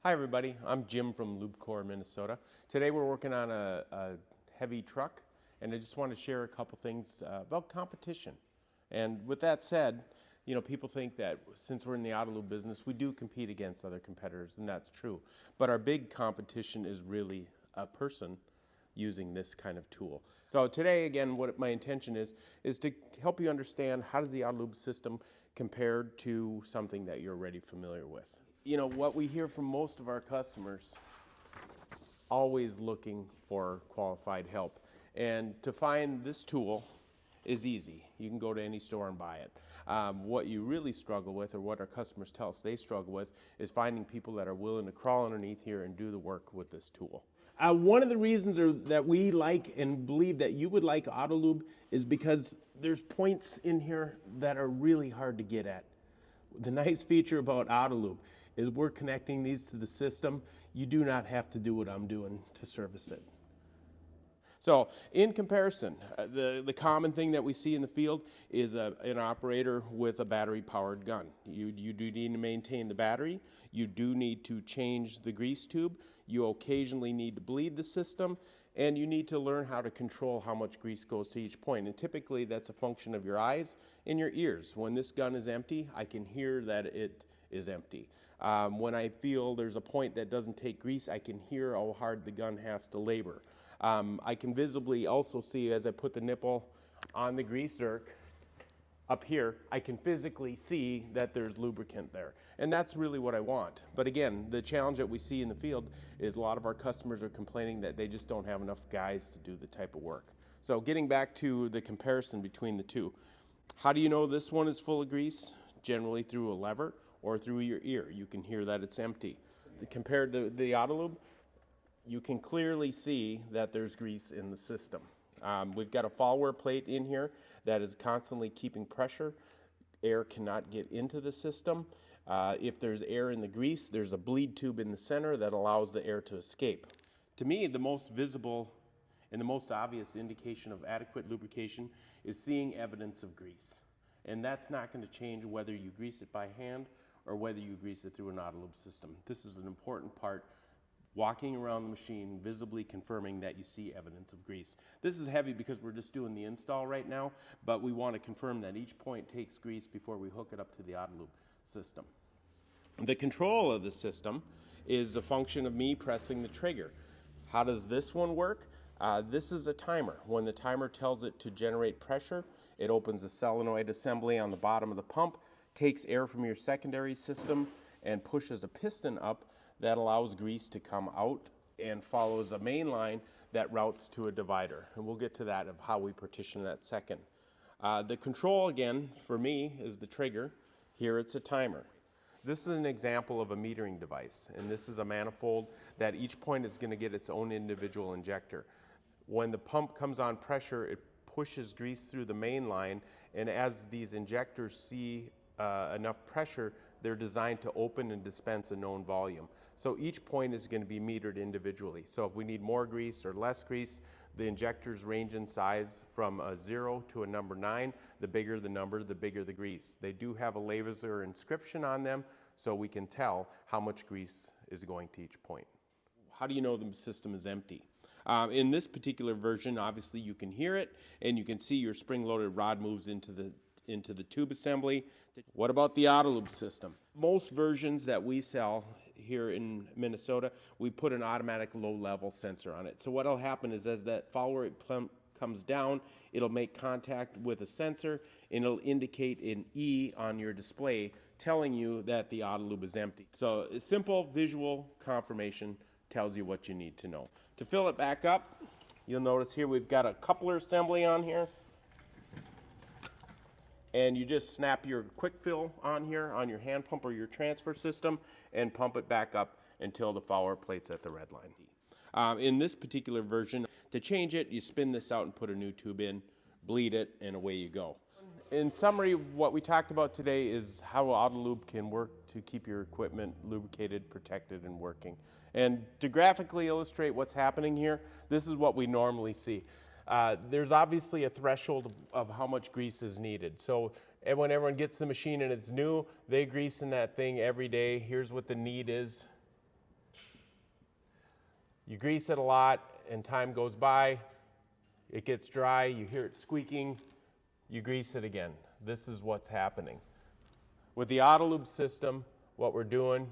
Hi everybody, I'm Jim from Lubecore, Minnesota. Today we're working on a heavy truck, and I just want to share a couple things about competition. And with that said, you know, people think that since we're in the Autolube business, we do compete against other competitors, and that's true. But our big competition is really a person using this kind of tool. So today, again, what my intention is to help you understand how does the Autolube system compare to something that you're already familiar with. You know, what we hear from most of our customers, always looking for qualified help. And to find this tool is easy. You can go to any store and buy it. What you really struggle with, or what our customers tell us they struggle with, is finding people that are willing to crawl underneath here and do the work with this tool. One of the reasons that we like and believe that you would like Autolube is because there's points in here that are really hard to get at. The nice feature about Autolube is we're connecting these to the system. You do not have to do what I'm doing to service it. So in comparison, the common thing that we see in the field is an operator with a battery-powered gun. You do need to maintain the battery. You do need to change the grease tube. You occasionally need to bleed the system, and you need to learn how to control how much grease goes to each point. And typically that's a function of your eyes and your ears. When this gun is empty, I can hear that it is empty. When I feel there's a point that doesn't take grease, I can hear how hard the gun has to labor. I can visibly also see, as I put the nipple on the grease zerk up here, I can physically see that there's lubricant there. And that's really what I want. But again, the challenge that we see in the field is a lot of our customers are complaining that they just don't have enough guys to do the type of work. So getting back to the comparison between the two, how do you know this one is full of grease? Generally through a lever or through your ear. You can hear that it's empty. Compared to the Autolube, you can clearly see that there's grease in the system. We've got a follower plate in here that is constantly keeping pressure. Air cannot get into the system. If there's air in the grease, there's a bleed tube in the center that allows the air to escape. To me, the most visible and the most obvious indication of adequate lubrication is seeing evidence of grease. And that's not going to change whether you grease it by hand or whether you grease it through an Autolube system. This is an important part, walking around the machine, visibly confirming that you see evidence of grease. This is heavy because we're just doing the install right now, but we want to confirm that each point takes grease before we hook it up to the Autolube system. The control of the system is a function of me pressing the trigger. How does this one work? This is a timer. When the timer tells it to generate pressure, it opens a solenoid assembly on the bottom of the pump, takes air from your secondary system, and pushes a piston up that allows grease to come out and follows a main line that routes to a divider. And we'll get to that of how we partition that second. The control, again, for me, is the trigger. Here it's a timer. This is an example of a metering device, and this is a manifold that each point is going to get its own individual injector. When the pump comes on pressure, it pushes grease through the main line, and as these injectors see enough pressure, they're designed to open and dispense a known volume. So each point is going to be metered individually. So if we need more grease or less grease, the injectors range in size from a 0 to a number 9. The bigger the number, the bigger the grease. They do have a laser inscription on them, so we can tell how much grease is going to each point. How do you know the system is empty? In this particular version, obviously you can hear it, and you can see your spring-loaded rod moves into the tube assembly. What about the Autolube system? Most versions that we sell here in Minnesota, we put an automatic low-level sensor on it. So what will happen is as that follower pump comes down, it'll make contact with a sensor, and it'll indicate an E on your display telling you that the Autolube is empty. So a simple visual confirmation tells you what you need to know. To fill it back up, you'll notice here we've got a coupler assembly on here. And you just snap your quick fill on here on your hand pump or your transfer system and pump it back up until the follower plate's at the red line. In this particular version, to change it, you spin this out and put a new tube in, bleed it, and away you go. In summary, what we talked about today is how Autolube can work to keep your equipment lubricated, protected, and working. And to graphically illustrate what's happening here, this is what we normally see. There's obviously a threshold of how much grease is needed. So when everyone gets the machine and it's new, they grease in that thing every day. Here's what the need is. You grease it a lot and time goes by, it gets dry, you hear it squeaking, you grease it again. This is what's happening. With the Autolube system, what we're doing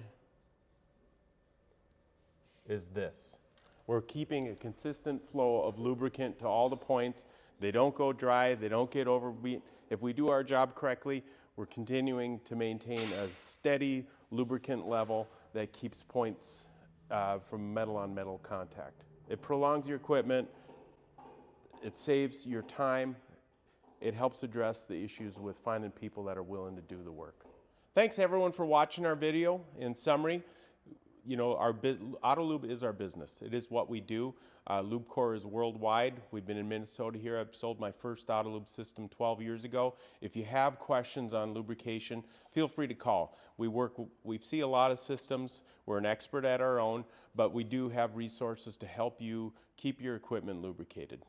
is this. We're keeping a consistent flow of lubricant to all the points. They don't go dry, they don't get overbeat. If we do our job correctly, we're continuing to maintain a steady lubricant level that keeps points from metal on metal contact. It prolongs your equipment, it saves your time, it helps address the issues with finding people that are willing to do the work. Thanks everyone for watching our video. In summary, you know, Autolube is our business. It is what we do. Lubecore is worldwide. We've been in Minnesota here. I've sold my first Autolube system 12 years ago. If you have questions on lubrication, feel free to call. We see a lot of systems. We're an expert at our own, but we do have resources to help you keep your equipment lubricated.